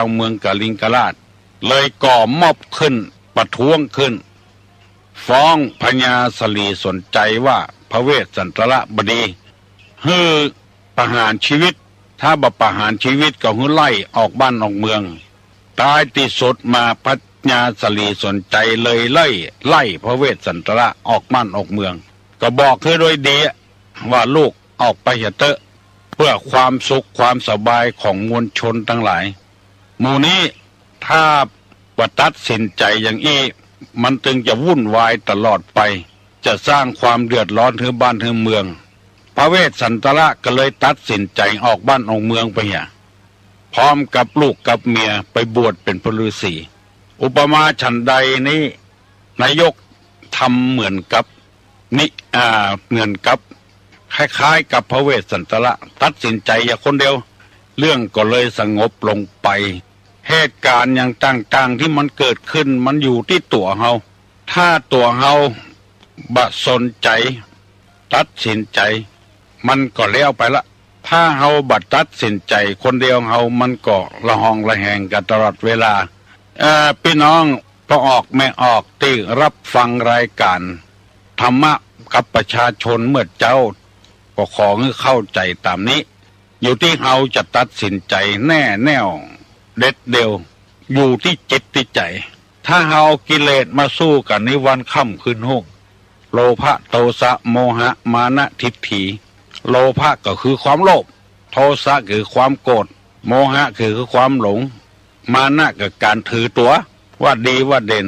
าวเมืองกลิงกราชเลยก่อม็อบขึ้นประท้วงขึ้นฟ้องพญาสลีสนใจว่าพระเวสสันตรบดีฮือประหารชีวิตถ้าบ่ประหารชีวิตก็ฮือไล่ออกบ้านออกเมืองตายที่สุดมาพญาสลีสนใจเลยไล่พระเวสสันตรออกบ้านออกเมืองก็บอกคือโดยดีว่าลูกออกไปเถอะเพื่อความสุขความสบายของมวลชนทั้งหลายหมู่นี้ถ้าว่าตัดสินใจอย่างอี้มันจึงจะวุ่นวายตลอดไปจะสร้างความเดือดร้อนถึงบ้านถึงเมืองพระเวสสันตรก็เลยตัดสินใจออกบ้านออกเมืองไปพร้อมกับลูกกับเมียไปบวชเป็นพระฤาษีอุปมาฉันใดนี้นายกทำเหมือนกับเหมือนกับคล้ายๆกับพระเวสสันตรตัดสินใจอย่างคนเดียวเรื่องก็เลยสงบลงไปเหตุการณ์อย่างต่างๆที่มันเกิดขึ้นมันอยู่ที่ตัวเฮาถ้าตัวเฮาบ่สนใจตัดสินใจมันก็แล้วไปละถ้าเฮาบ่ตัดสินใจคนเดียวเฮามันก็ละหองละแหงกันตลอดเวลาพี่น้องพอออกไม่ออกที่รับฟังรายการธรรมะกับประชาชนเมื่อเจ้าก็ขอให้เข้าใจตามนี้อยู่ที่เฮาจะตัดสินใจแน่แน่วเด็ดเดียวอยู่ที่จิตที่ใจถ้าเฮากิเลสมาสู้กันในวันค่ำคืนห้งโลภะโทสะโมหะมานะทิฏฐิโลภะก็คือความโลภโทสะคือความโกรธโมหะคือความหลงมานะก็การถือตัวว่าดีว่าเด่น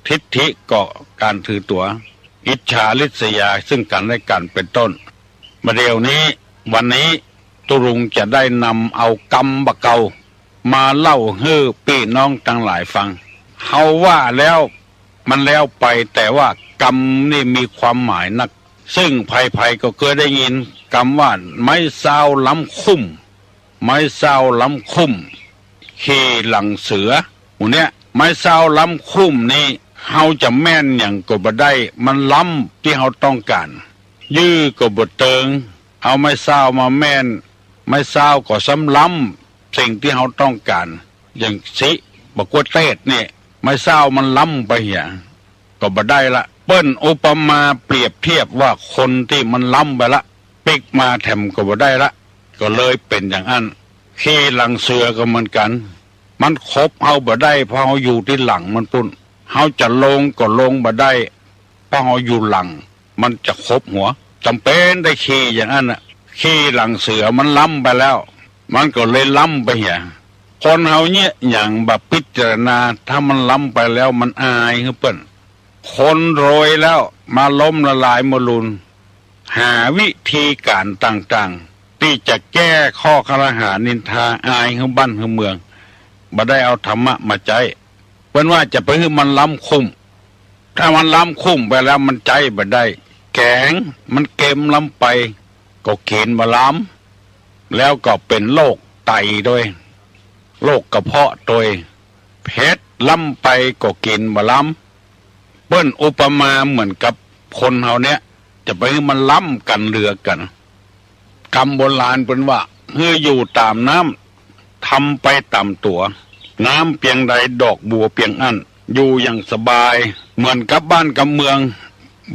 ทิฏฐิก็การถือตัวอิจฉาริษยาซึ่งกันและกันเป็นต้นมาเดี๋ยวนี้วันนี้ตุรุงจะได้นำเอากรรมบะเกามาเล่าให้พี่น้องทั้งหลายฟังเฮาว่าแล้วมันแล้วไปแต่ว่ากรรมนี่มีความหมายนักซึ่งภัยก็เคยได้ยินคำว่าไม้ซาวล้ำคุ้มไม้ซาวล้ำคุ้มขี่หลังเสือหูเนี้ยไม้ซาวล้ำคุ้มนี่เฮาจะแม่นอย่างก็บ่ได้มันล้ำที่เฮาต้องการยื้อก็บ่เติงเอาไม้ซาวมาแม่นไม้ซาวก็ซ้ำล้ำสิ่งที่เฮาต้องการอย่างสิบอกว่าเทศนี่ไม้ซาวมันล้ำไปก็บ่ได้ละเปิ้นอุปมาเปรียบเทียบว่าคนที่มันล้ำไปละปิกมาแถมก็บ่ได้ละก็เลยเป็นอย่างนั้นขี่หลังเสือก็เหมือนกันมันคบเฮาบ่ได้เพราะเฮาอยู่ที่หลังมันปุ่นเฮาจะลงก็ลงบ่ได้เพราะเฮาอยู่หลังมันจะคบหัวจำเป็นได้ขี่อย่างนั้นน่ะขี่หลังเสือมันล้ำไปแล้วมันก็เลยล้ำไปคนเฮาเนี่ยอย่างแบบพิจารณาถ้ามันล้ำไปแล้วมันอายคือเปิ้นคนโรยแล้วมาล้มละลายมลุนหาวิธีการต่างๆที่จะแก้ข้อครหานินทาอายคือบ้านคือเมืองบ่ได้เอาธรรมะมาใจเปิ้นว่าจะไปให้มันล้ำคุ้มถ้ามันล้ำคุ้มไปแล้วมันใจบ่ได้แข็งมันเค็มล้ำไปก็เข็นมาล้ำแล้วก็เป็นโรคไตด้วยโรคกระเพาะด้วยเพชรล้ำไปก็กินมาล้ำเปิ้นอุปมาเหมือนกับคนเฮาเนี้ยจะไปให้มันล้ำกันเรือกันคำโบราณเป็นว่าเฮืออยู่ตามน้ำทำไปตามตัวน้ำเพียงใดดอกบัวเพียงอันอยู่อย่างสบายเหมือนกับบ้านกับเมือง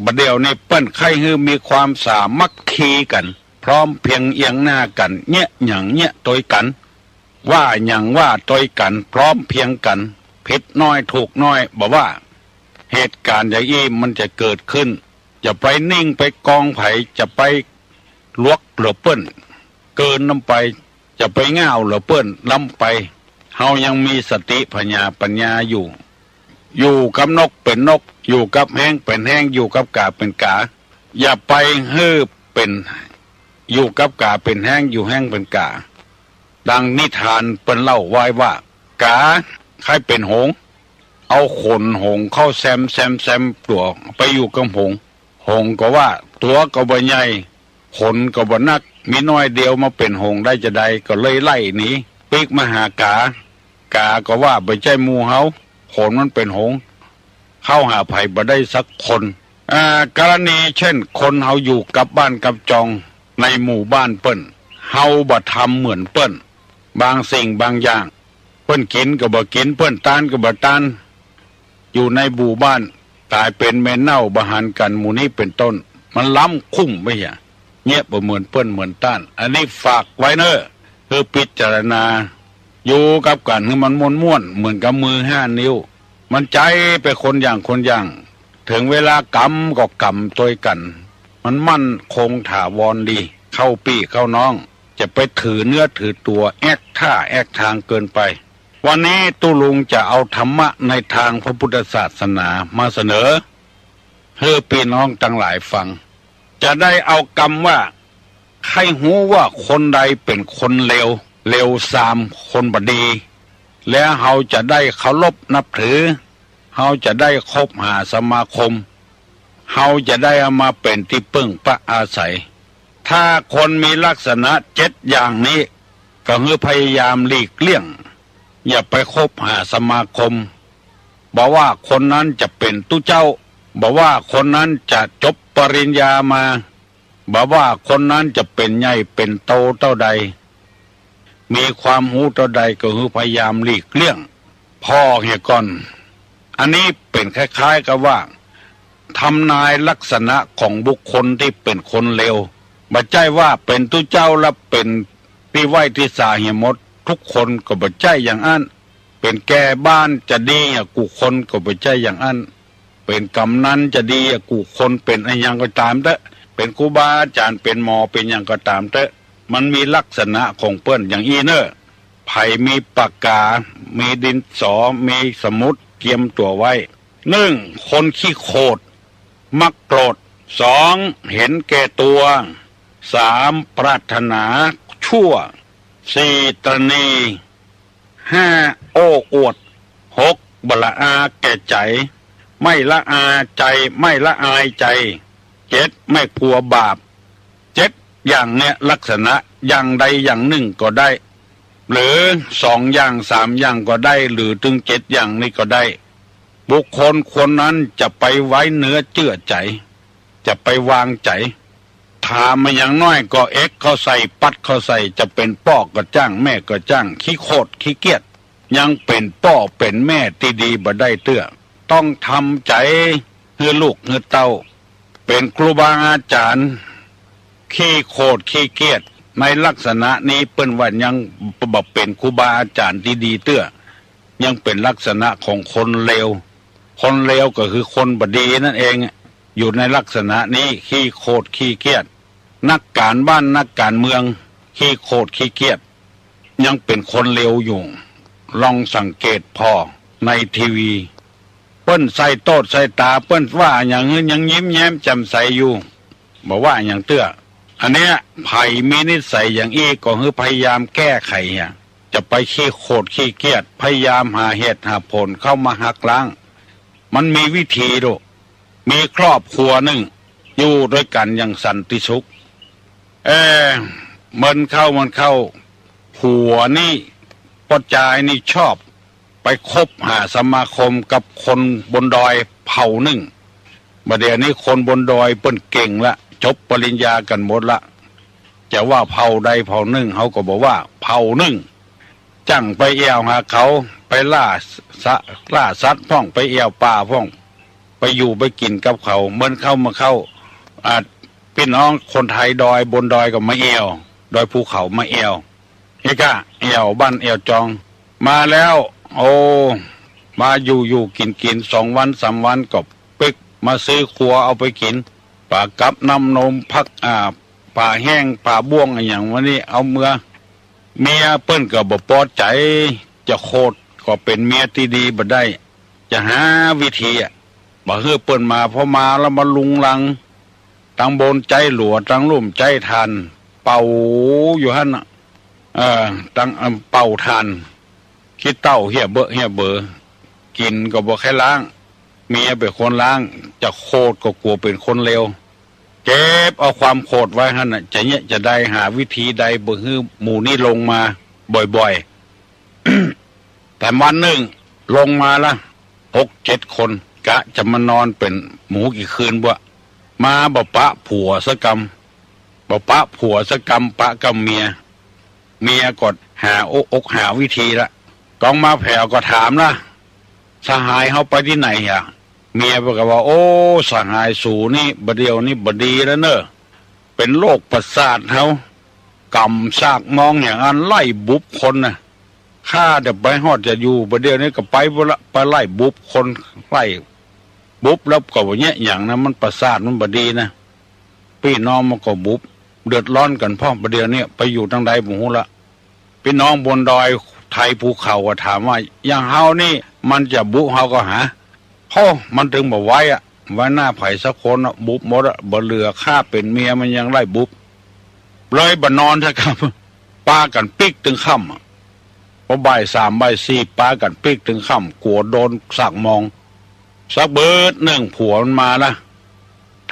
บัดเดี๋ยวนี้เปิ้นใครฮือมีความสามัคคีกันพร้อมเพียงเอียงหน้ากันเนี่ยอย่างเนี่ยตยกันว่าอย่างว่าตยกันพร้อมเพียงกันผิดน้อยถูกน้อยบอกว่าเหตุการณ์อย่างนี้มันจะเกิดขึ้นจะไปนิ่งไปกองไผ่จะไปลวกหรือเปิ้นเกินน้ำไปจะไปง่าวหรือเปิ้นล้ำไปเฮายังมีสติปัญญาอยู่กับนกเป็นนกอยู่กับแห้งเป็นแห้งอยู่กับกาเป็นกาอย่าไปฮื้อเป็นอยู่กับกาเป็นแห้งอยู่แห้งเป็นกาดังนิทานเป็นเล่าไว้ว่ากาใครเป็นหงเอาขนหงเข้าแซมตัวไปอยู่กับหงก็ว่าตัวก็บ่ใหญ่ขนก็บ่นักมีน้อยเดียวมาเป็นหงได้จะใดก็เลยไล่หนีปีกมาหากาก็ว่าบ่ใช่หมู่เฮาขนมันเป็นหงเข้าหาไผ่บ่ได้สักคนกรณีเช่นคนเฮาอยู่กับบ้านกับจองในหมู่บ้านเปิ้นเฮาบ่ทำเหมือนเปิ้นบางสิ่งบางอย่าง เปิ้นกินก็บ่กินเปิ้นตานก็บ่ตานอยู่ในหมู่บ้านกลายเป็นแม่เน่าบหันกันหมู่นี้เป็นต้นมันล้ำคุ้มไปอ่ะเงียบบ่เหมือนเปิ้นเหมือนต้านอันนี้ฝากไว้เนอะคือพิจารณาอยู่กับกันให้มันม่วนๆเหมือนกับมือ5 นิ้วมันใจไปคนอย่างถึงเวลากรรมก็กรรมตัวกัน มันมั่นคงถาวรดีเข้าปี้เข้าน้องจะไปถือเนื้อถือตัวแอกท่าแอกทางเกินไปวันนี้ตุลุงจะเอาธรรมะในทางพระพุทธศาสนามาเสนอให้พี่น้องทั้งหลายฟังจะได้เอากรรมว่าใครหูว่าคนใดเป็นคนเลวซามคนบดีแล้วเราจะได้เคารพนับถือเราจะได้คบหาสมาคมเราจะได้เอามาเป็นที่พึ่งพระอาศัยถ้าคนมีลักษณะ7 อย่างนี้ก็คือพยายามหลีกเลี่ยงอย่าไปคบหาสมาคมบอกว่าคนนั้นจะเป็นตู้เจ้าบอกว่าคนนั้นจะจบปริญญามาบอกว่าคนนั้นจะเป็นใหญ่เป็นโตเท่าใดมีความรู้เท่าใดก็คือพยายามหลีกเลี่ยงพ่อเฮียก่อนอันนี้เป็นคล้ายๆกับว่าทำนายลักษณะของบุคคลที่เป็นคนเลวบ่ใช่ว่าเป็นตู้เจ้าและเป็นที่ไหวที่สาเหียหมดทุกคนก็บ่ใช่อย่างนั้นเป็นแก่บ้านจะดีกูคนก็บ่ใช่อย่างนั้นเป็นกำนันจะดีกูคนเป็นอะไรอย่างก็ตามเถอะเป็นครูบาอาจารย์เป็นหมอเป็นอย่างก็ตามเถอะมันมีลักษณะของเปิ้นอย่างอีเนอไผมีปากกามีดินสอมีสมุดเตรียมตัวไว้1คนขี้โคตรมักโกรธ2เห็นแก่ตัว3ปรารถนาชั่ว4ตระหนี่5โอ้อวด6บละอาแก่ใจไม่ละอาใจไม่ละอายใจ7ไม่กลัวบาป7อย่างเนี้ยลักษณะอย่างใดอย่างหนึ่งก็ได้หรือ2อย่าง3อย่างก็ได้หรือถึง7อย่างนี้ก็ได้บุคคลคนนั้นจะไปไว้เนื้อเชื่อใจจะไปวางใจถามมาอย่างน้อยก็เขาใส่ปัดเขาใส่จะเป็นพ่อก็จ้างแม่ก็จ้างขี้โคตรขี้เกียจยังเป็นพ่อเป็นแม่ที่ดีบ่ได้เตื้อต้องทำใจเพื่อลูกเพื่อเต้าเป็นครูบาอาจารย์ขี้โคตรขี้เกียจในลักษณะนี้เปิ้นว่ายังบ่เป็นครูบาอาจารย์ที่ดีเตื้อยังเป็นลักษณะของคนเลวคนเลวก็คือคนบดีนั่นเองอยู่ในลักษณะนี้ขี้โคตรขี้เกียจนักการบ้านนักการเมืองขี้โคตรขี้เกียจยังเป็นคนเลวอยู่ลองสังเกตพอในทีวีเปิ้นใส่โตดใส่ตาเปิ้นว่าอย่างนี้ยังยิ้มแย้มแจ่มใสอยู่บอกว่าอย่างเตื้ออันเนี้ยไผ่มีนิสัยอย่างอี้ก็คือพยายามแก้ไขจะไปขี้โคตรขี้เกียจพยายามหาเหตุหาผลเข้ามาหักล้างมันมีวิธีดูมีครอบครัวหนึ่งอยู่ด้วยกันอย่างสันติสุขมันเข้าผัวนี่ปอจายนี่ชอบไปคบหาสมาคมกับคนบนดอยเผ่าหนึ่งบัดเดี๋ยวนี้คนบนดอยเปิ้นเก่งละจบปริญญากันหมดละจะว่าเผ่าใดเผ่าหนึ่งเขาก็บอกว่าเผ่าหนึ่งจั่งไปแอวหาเขาไปล่าสัตว์พ่องไปแอวป่าพ่องไปอยู่ไปกินกับเขาเมื่อเข้ามาพี่น้องคนไทยดอยบนดอยก็มาแอวดอยภูเขามาแอวเฮก้าแอวบ้านแอวจองมาแล้วโอ้มาอยู่กิน2 วัน3 วันก็ปิกมาซื้อครัวเอาไปกินปลากับน้ำนมพักปลาแห้งปลาบ้วงอย่างวันนี้เอาเมียเปิ้นก็บ่พอใจจะโคตรก็เป็นเมียที่ดีบ่ได้จะหาวิธีบ่ฮือเปิ้นมาพอมาแล้วมาลุงลังตั้งบนใจหลัวตั้งลุ่มใจทานเป่าอยู่หั่นตั้งเป่าทานขี้เต้าเหี้ยเบอกินก็บ่แค่ล้างเมียเป็นคนล้างจะโคตรก็กลัวเป็นคนเลวเก็บเอาความโคตรไว้หั่นจะได้หาวิธีใดบ่ฮือหมู่นี้ลงมาบ่อยๆ แต่วันหนึ่งลงมาละ6-7 คนกะจะมานอนเป็นหมูกี่คืนบ่มาบ่ปะผัวสกรรมปะกับเมียกดหาอกหาวิธีละ กองมาแผ่วก็ถามนะสหายเขาไปที่ไหนอ่ะเมียบอกว่าโอ้สหายสูนี่บเดียวนี่บดีแล้วเนอะเป็นโรคประสาทเขากำซากมองอย่างนั้นไล่บุบคนนะข้าเดี๋ยวไปฮอดจะอยู่บเดียวนี่ก็ไปละไปไล่บุบคนไล่บุบแล้วก็ว่าเนี้ยอย่างนั้นมันประสาทมันบดีนะพี่น้องมันก็บุบเดือดร้อนกันพ่อบเดียวนี่ไปอยู่ทางใดผมหูละพี่น้องบนดอยไทยภูเขาก็ถามว่าอย่างเฮานี่มันจะบุเฮาก็หาโอ้มันถึงบอกไว้อะไว้หน้าไผ่สักคนบุบหมดอะบ่เหลือข้าเป็นเมียมันยังไล่บุบเลยบ่นอนใช่ครับปากันปิกถึงค่ำพอบ่าย3บ่าย4ปากันปิกถึงค่ำกลัวโดนสักมองสักเบิดหนึ่งผัวมันมานะ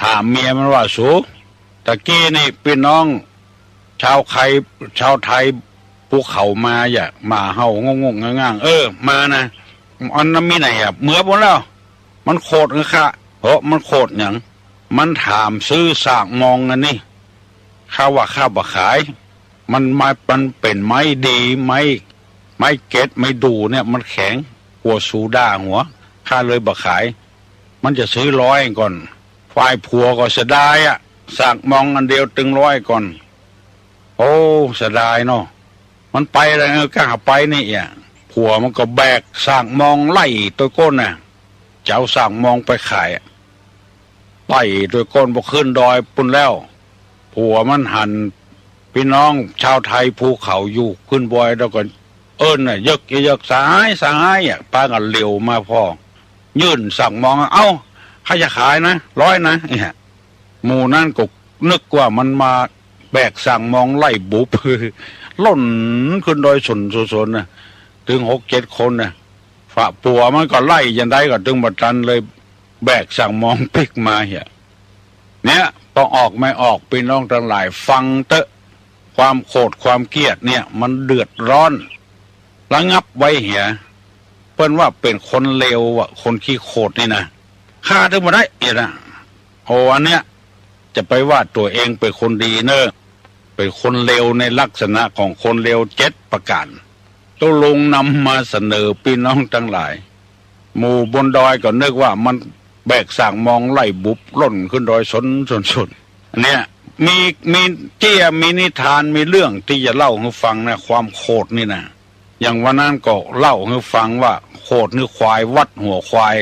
ถามเมียมันว่าสูตะกี้นี่พี่น้องชาวไทยภูเขามาอย่ามาเฮางงง่างมานะอันนั้นมีไหนอ่ะเมื่อหมดแล้วมันโคตรค่ะเพราะมันโคตรอย่างมันถามซื้อสากมองกันนี่ข้าว่าข้าบ่ขายมันเป็นไม้ดีไม้เก็ดไม้ดูเนี่ยมันแข็งหัวสูด้าหัวข้าเลยบ่ขายมันจะซื้อ100ก่อนฝ่ายผัวก็เสียดายอ่ะสากมองอันเดียวตึง100ก่อนโอ้เสียดายเนาะมันไปแล้วก็หาไปนี่อ่ะผัวมันก็แบกสากมองไล่ตัวก้นน่ะเจ้าสากมองไปขายไล่ตัวก้นบ่ขึ้นดอยปุ่นแล้วผัวมันหันพี่น้องชาวไทยภูเขาอยู่ขึ้นบอยแล้วก็น่ะยกสายอ่ะป้ากันเหลียวมาพ่อยื่นสั่งมองเอ้าใครจะขายนะ100นะเนี่ยหมู่นั่นก็นึกว่ามันมาแบกสั่งมองไล่บุบล่นขึ้นโดยสนนะถึง6-7คนนะฝ่าปัวมันก็ไล่ยันได้ก็ถึงบัดตันเลยแบกสั่งมองปิกมาเหี้ยเนี่ยต้องออกไม่ออกพี่น้องทั้งหลายฟังเตอะความโกรธความเกลียดเนี่ยมันเดือดร้อนระงับไว้เหี้ยเพิ่นว่าเป็นคนเลวอ่ะคนขี้โคตรนี่นะฆ่าถึงมาได้นะโอ้อันเนี้ยจะไปว่าตัวเองเป็นคนดีเนอะเป็นคนเลวในลักษณะของคนเลว7ประการต้องลงนำมาเสนอพี่น้องทั้งหลายหมู่บนดอยก็นึกว่ามันแบกสางมองไล่บุบล่นขึ้นดอยสนอันเนี้ยมีเจี้ยมีนิทานมีเรื่องที่จะเล่าให้ฟังนะความโคตรนี่นะอย่างวันนั้นก็เล่าให้ฟังว่าโคตรนี่ควายวัดหัวควาย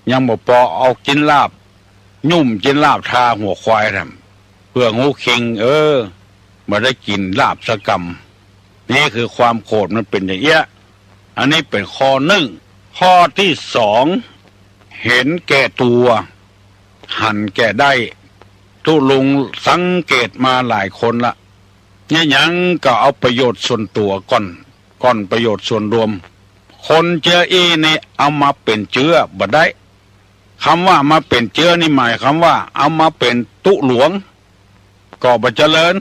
ยังบ่พอเอากินลาบยุ่มกินลาบทาหัวควายทำเพื่องูคิงมาได้กินลาบสกรรมนี่คือความโกรธมันเป็นอย่างเงี้ยอันนี้เป็นข้อ1ข้อที่2เห็นแก่ตัวหันแก่ได้ทุลุงสังเกตมาหลายคนละเนี่ยยังก็เอาประโยชน์ส่วนตัวก่อนประโยชน์ส่วนรวมคนเจือนี่เอามาเป็นเจือบ่ได้คำว่ามาเป็นเจือนี่หมายคำว่าเอามาเป็นตุหลวงก็บ่เจริญ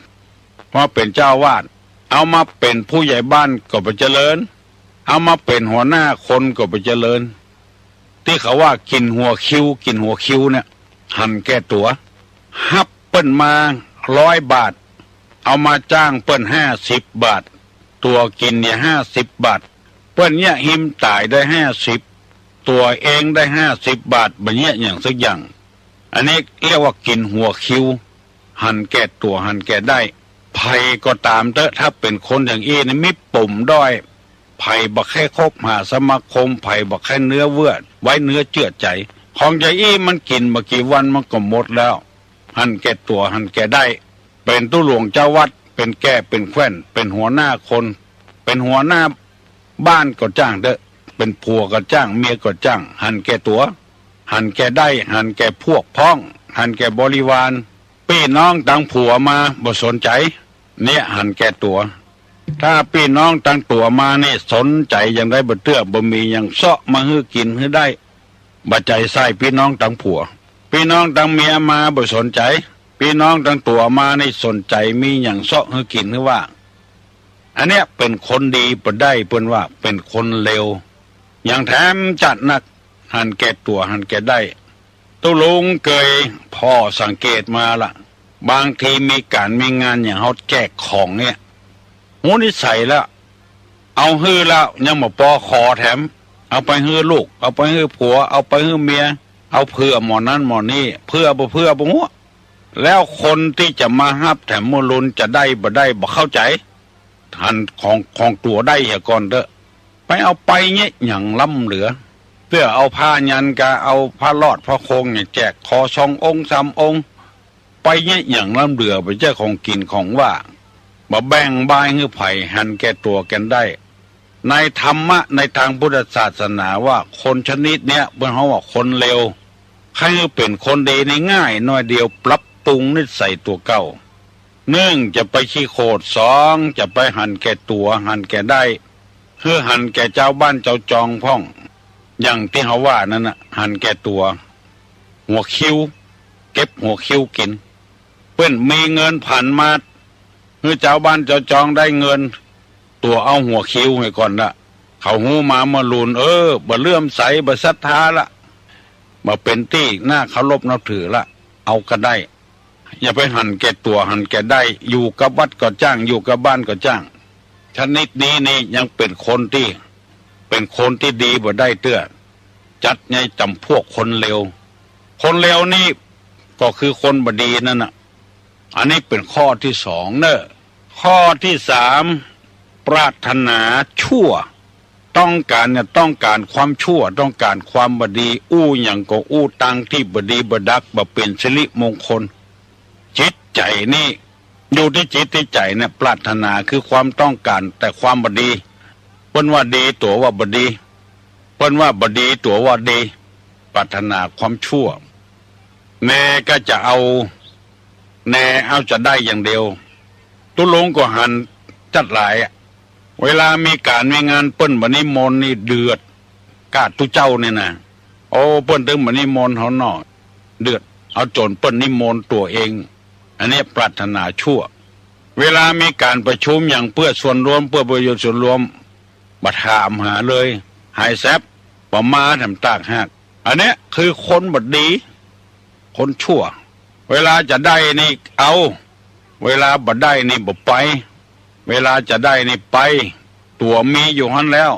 มาเป็นเจ้าวาดเอามาเป็นผู้ใหญ่บ้านก็บ่เจริญเอามาเป็นหัวหน้าคนก็บ่เจริญที่เขาว่ากินหัวคิวเนี่ยหันแก่ตัวฮับเปิ้นมา100 บาทเอามาจ้างเปิ้น50 บาทตัวกินเนี่ย50 บาทเปิ้นเนี่ยหิมตายได้50ตัวเองได้50 บาทแบบนี้อย่างสักอย่างอันนี้เรียกว่ากินหัวคิวหันแก่ตัวหันแก่ได้ภัยก็ตามเถอะถ้าเป็นคนอย่างนี้นี่มีปุ่มด้อยภัยบักแค่คบหาสมาคมภัยบักแค่เนื้อเวือดไว้เนื้อเจือใจของใจมันกินมากี่วันมันก็หมดแล้วหันแก่ตัวหันแก่ได้เป็นตู้หลวงเจ้าวัดเป็นแก่เป็นแคว้นเป็นหัวหน้าคนเป็นหัวหน้าบ้านก็จ้างเด้อเป็นผัวก็จ้างเมียก็จ้างหันแก่ตัวหันแก่ได้หันแก่พวกพ้องหันแก่บริวารพี่น้องตั้งผัวมาบ่สนใจเนี่ยหันแก่ตัวถ้าพี่น้องตั้งตัวมาเนี่ยสนใจอย่างได้บ่เตื้อบ่มีอย่างเซาะมาฮื้อกินฮื้อได้บ่ใจใส่พี่น้องตั้งผัวพี่น้องตั้งเมียมาบ่สนใจพี่น้องตั้งตัวมาในสนใจมีอย่างเซาะฮื้อกินฮื้อว่าอันเนี้ยเป็นคนดีบ่ได้เพิ่นว่าเป็นคนเลวอย่างแถมจัดหนักหันแก่ตัวหันแก่ได้ตุลุงเคยพ่อสังเกตมาละบางทีมีการมีงานอย่างเขาแจกของเนี่ยหูนิสัยแล้ว เอาฮื้อแล้วยังมาปอขอแถมเอาไปฮื้อลูกเอาไปฮื้อผัวเอาไปฮื้อเมียเอาเพื่อหมอนั้นหมอนี้เพื่อบ่งัวแล้วคนที่จะมาฮับแถมมลุนจะได้บ่ได้บ่เข้าใจทันของตัวได้เหี่ยก่อนเด้อไปเอาไปเนี่ยอย่างล้ำเหลือเพื่อเอาผ้ายันกะเอาผ้าลอดผ้าโคงเนี่ยแจกคอช่ององค์3 องค์ไปเนี่ยอย่างล้ำเหลือไปเจ้าของกินของว่าบ่แบ่งบายให้ไผ่หันแก่ตัวกันได้ในธรรมะในทางพุทธศาสนาว่าคนชนิดเนี้ยเป็นเขาว่าคนเลวใครเป็นคนดีในง่ายน้อยเดียวปรับปรุงนิสัยตัวเก่าจะไปขี้โคด2จะไปหันแก่ตัวหันแก่ได้คือหันแก่เจ้าบ้านเจ้าจองพ่องอย่างที่เขาว่านั่นน่ะหันแก่ตัวหัวคิ้วเก็บหัวคิ้วกินเพื่อนมีเงินผ่านมาคือเจ้าบ้านเจ้าจองได้เงินตัวเอาหัวคิ้วให้ก่อนละเขาหูมาลุนบ่เลื่อมใสบ่ศรัทธาละบ่เป็นที่หน้าเคารพนับถือละเอาก็ได้อย่าไปหันแก่ตัวหันแก่ได้อยู่กับวัดก็จ้างอยู่กับบ้านก็จ้างชนิดนี้นี่ยังเป็นคนที่ดีบ่ได้เตื้อจัดไงจำพวกคนเลวนี่ก็คือคนบดีนั่นน่ะอันนี้เป็นข้อที่2เนอะข้อที่3ปรารถนาชั่วต้องการความชั่วต้องการความบดีอย่างก็ตังที่บดีบดักบ่เป็นสิริมงคลจิตใจนี่อยู่ที่จิตที่ใจเนี่ยปรารถนาคือความต้องการแต่ความบดีเพิ่นว่าดีตัวว่าบดีเพิ่นว่าบดีตัวว่าดีปรารถนาความชั่วแน่ก็จะเอาจะได้อย่างเดียวตุลงก็หันจัดหลายเวลามีการมีงานเปิ้นบันิมนต์นี่เดือดกาดทุเจ้าเนี่ยนะเปิ้นถึงบันิมนต์เขาหน่อเดือดเอาโจรเปิ้นนิมนต์ตัวเองอันนี้ปรารถนาชั่วเวลามีการประชุมอย่างเพื่อส่วนรวมเพื่อประโยชน์ส่วนรวมบัดถามหาเลยหายแซบบ่มาทำตากหักอันนี้คือคนบดีคนชั่วเวลาจะได้นี่เอาเวลาบ่ได้นี่บ่ไปเวลาจะได้นี่ไปตัวมีอยู่หันแล้ว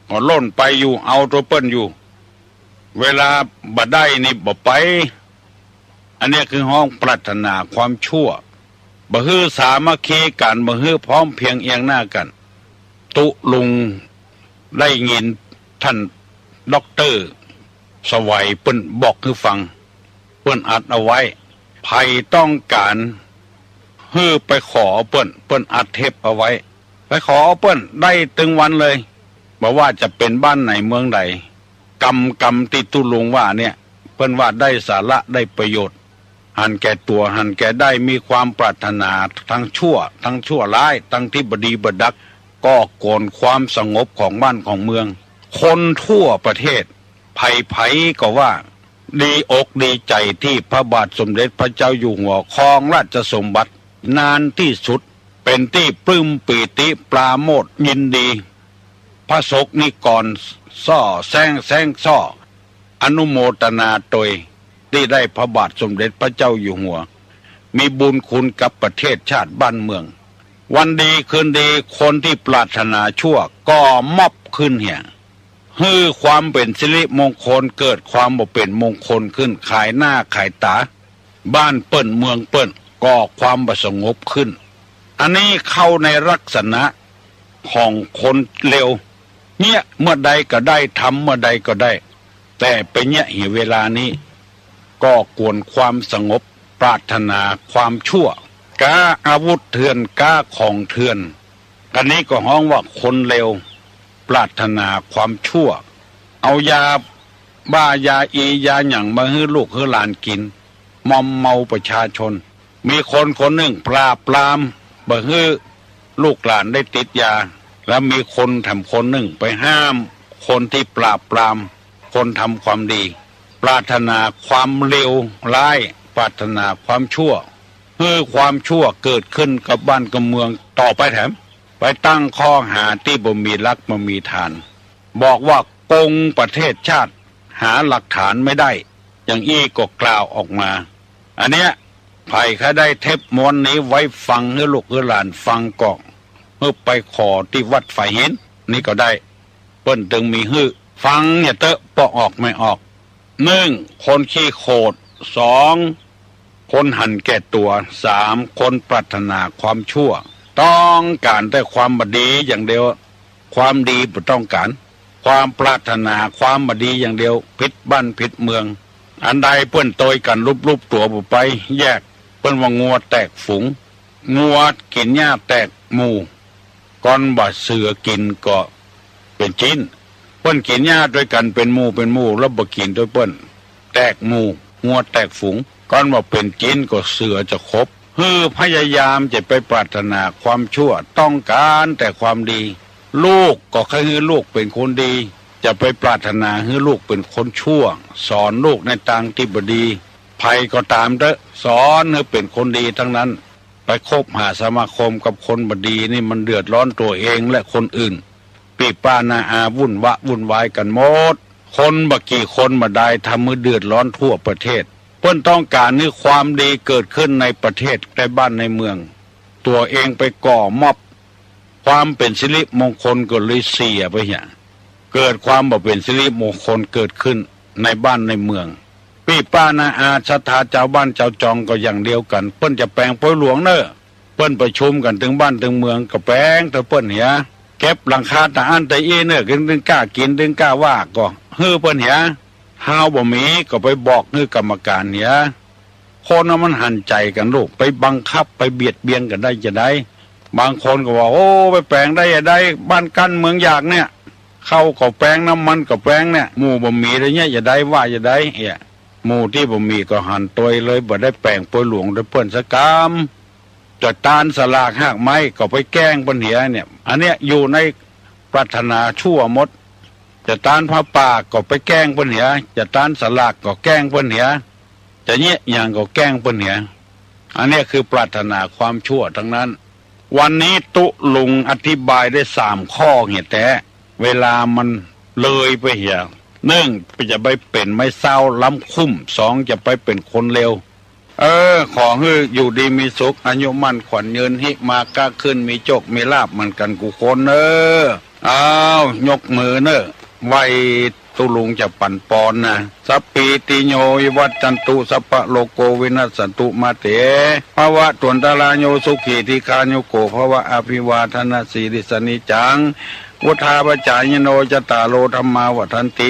ก็ล่นไปอยู่เอาตัวเปิ้นอยู่เวลาบ่ได้นี่บ่ไปอันนี้คือห้องปรารถนาความชั่วบ่ฮื้อสามัคคีกันบ่ฮื้อพร้อมเพียงเอียงหน้ากันตุลุงได้ยินท่านด็อกเตอร์สวัยเปิ้นบอกให้ฟังเปิ้นอัดเอาไว้ไผต้องการฮื้อไปขอเปิ้นอัดเทปเอาไว้ไปขอเปิ้นได้ตึงวันเลยบอกว่าจะเป็นบ้านไหนเมืองใดกรรมที่ตุลุงว่าเนี่ยเปิ้นว่าได้สาระได้ประโยชน์หันแก่ตัวหันแก่ได้มีความปรารถนาทั้งชั่วร้ายทั้งที่บดีบดักก็โกนความสงบของบ้านของเมืองคนทั่วประเทศไผก็ว่าดีอกดีใจที่พระบาทสมเด็จพระเจ้าอยู่หัวครองราชสมบัตินานที่สุดเป็นที่ปลื้มปีติปราโมทย์ยินดีพระสงฆ์นิกรซ่อแซงซ่ออนุโมทนาโดยที่ได้พระบาทสมเด็จพระเจ้าอยู่หัวมีบุญคุณกับประเทศชาติบ้านเมืองวันดีคืนดีคนที่ปรารถนาชั่วก็มอบขึ้นเหี่ยฮื้อความเป็นสิริมงคลเกิดความบ่เป็นมงคลขึ้นขายหน้าขายตาบ้านเปิ้นเมืองเปิ้นก็ความบ่สงบขึ้นอันนี้เข้าในลักษณะของคนเลวเนี่ยเมื่อใดก็ได้ทำเมื่อใดก็ได้แต่ไปเนี่ยเวลานี้ก็กวนความสงบปรารถนาความชั่วกล้าอาวุธเถื่อนกล้าของเถื่อนอันนี้ก็ฮ้องว่าคนเลวปรารถนาความชั่วเอายาบ้ายาอียาหยั่งมาให้ลูกให้หลานกินมอมเมาประชาชนมีคนหนึ่งปราบปรามบ่ให้ลูกหลานได้ติดยาแล้วมีคนทำคนหนึ่งไปห้ามคนที่ปราบปรามคนทำความดีปรารถนาความเลวร้ายปรารถนาความชั่วให้ความชั่วเกิดขึ้นกับบ้านกับเมืองต่อไปแถมไปตั้งข้อหาที่บ่มีหลักบ่มีฐานบอกว่าโกงประเทศชาติหาหลักฐานไม่ได้อย่างอี้ก็กล่าวออกมาอันเนี้ยไผ่เขาได้เทปม้วนนี้ไว้ฟังให้ลูกให้หลานฟังก่อนเมื่อไปขอที่วัดฝ่ายเห็น นี่ก็ได้เปิ้นตึงมีฮื้อฟังเนี่ยเตอะปอกออกไม่ออก1คนขี้โคด2คนหันแก่ตัว3คนปรารถนาความชั่วต้องการแต่ความบดีอย่างเดียวความดีบ่ต้องการความปรารถนาความบดีอย่างเดียวผิดบ้านผิดเมืองอันใดเปิ้นโตยกันรูปตัวบ่ไปแยกเปิ้นว่างัวแตกฝูงงัวกินหญ้าแตกหมู่ก่อนบ่เสือกินก็เป็นจิ้นเปิ้นกินหญ้าด้วยกันเป็นหมู่แล้วบ่กินด้วยเปิ้นแตกหมู่งัวแตกฝูงก่อนว่าเป็นจิ้นก็เสือจะครบพยายามจะไปปรารถนาความชั่วต้องการแต่ความดีลูกก็คือลูกเป็นคนดีจะไปปรารถนาให้ลูกเป็นคนชั่วสอนลูกในทางที่บดีภัยก็ตามเด้อสอนให้เป็นคนดีทั้งนั้นไปคบหาสมาคมกับคนบดีนี่มันเดือดร้อนตัวเองและคนอื่นปีป้านาอาวุ่นวายกันหมดคนบักกี่คนมาได้ทำมือเดือดร้อนทั่วประเทศเพื่อนต้องการให้ความดีเกิดขึ้นในประเทศในบ้านในเมืองตัวเองไปก่อม็อบความเป็นสิริมงคลก็เลยเสียไปอย่างเกิดความบ่เป็นสิริมงคลเกิดขึ้นในบ้านในเมืองพี่ป้านาอาศรัทธาเจ้าบ้านเจ้าจองก็อย่างเดียวกันเปิ้นจะแปลงป่วยหลวงเนอะเปิ้นประชุมกันถึงบ้านถึงเมืองก็แปลงแต่เปิ้นเหียเก็บหลังคาตาอันแต่เอเนอะถึงกล้ากินถึงกล้าว่าก็เปิ้นเหียห้าวบ่มีก็ไปบอกกรรมการเหียคนมันหันใจกันลูกไปบังคับไปเบียดเบียนกันได้จะได้บางคนก็ว่าโอ้ไปแปลงได้จะได้บ้านกั้นเมืองอยากเนี่ยเข้าก็แปลงน้ำมันก็แปลงเนี่ยหมู่บ่มีอะไรเงี้ยจะได้ว่าจะได้หมู่ที่บ่มีก็หันตัวเลยบ่ได้แปลงป่วยหลวงด้วยเปิ้นสกามจะตานสลากหากไม้ก็ไปแกล้งปัญหาเนี่ยอันเนี้ยอยู่ในปรารถนาชั่วหมดจะตานผ้าป่าก็ไปแกล้งปัญหาจะตานสลากก็แกล้งปัญหาจะเนี้ยอย่างก็แกล้งปัญหาอันเนี้ยคือปรารถนาความชั่วทั้งนั้นวันนี้ตุลุงอธิบายได้3ข้อเนี่ยแต่เวลามันเลยไปเหี่ย1จะไปเป็นไม่เศร้าล้ำคุ้ม2จะไปเป็นคนเร็วขอให้อยู่ดีมีสุขอายุมั่นขวัญยืนหิมาก้าขึ้นมีโจกมีลาบมันกันกูคนอ้าวยกมือไว้ตุลุงจะปั่นปอนนะสัพปีติโยวัจจันตุสัพพะโลโกวินัสสันตุมาเตภวะตวนตาลาโยสุขีธิคาโยโกภวะอภิวาทนาสีริสนิจังวุธาปจายโนจตาโลธรรมาวัฏันติ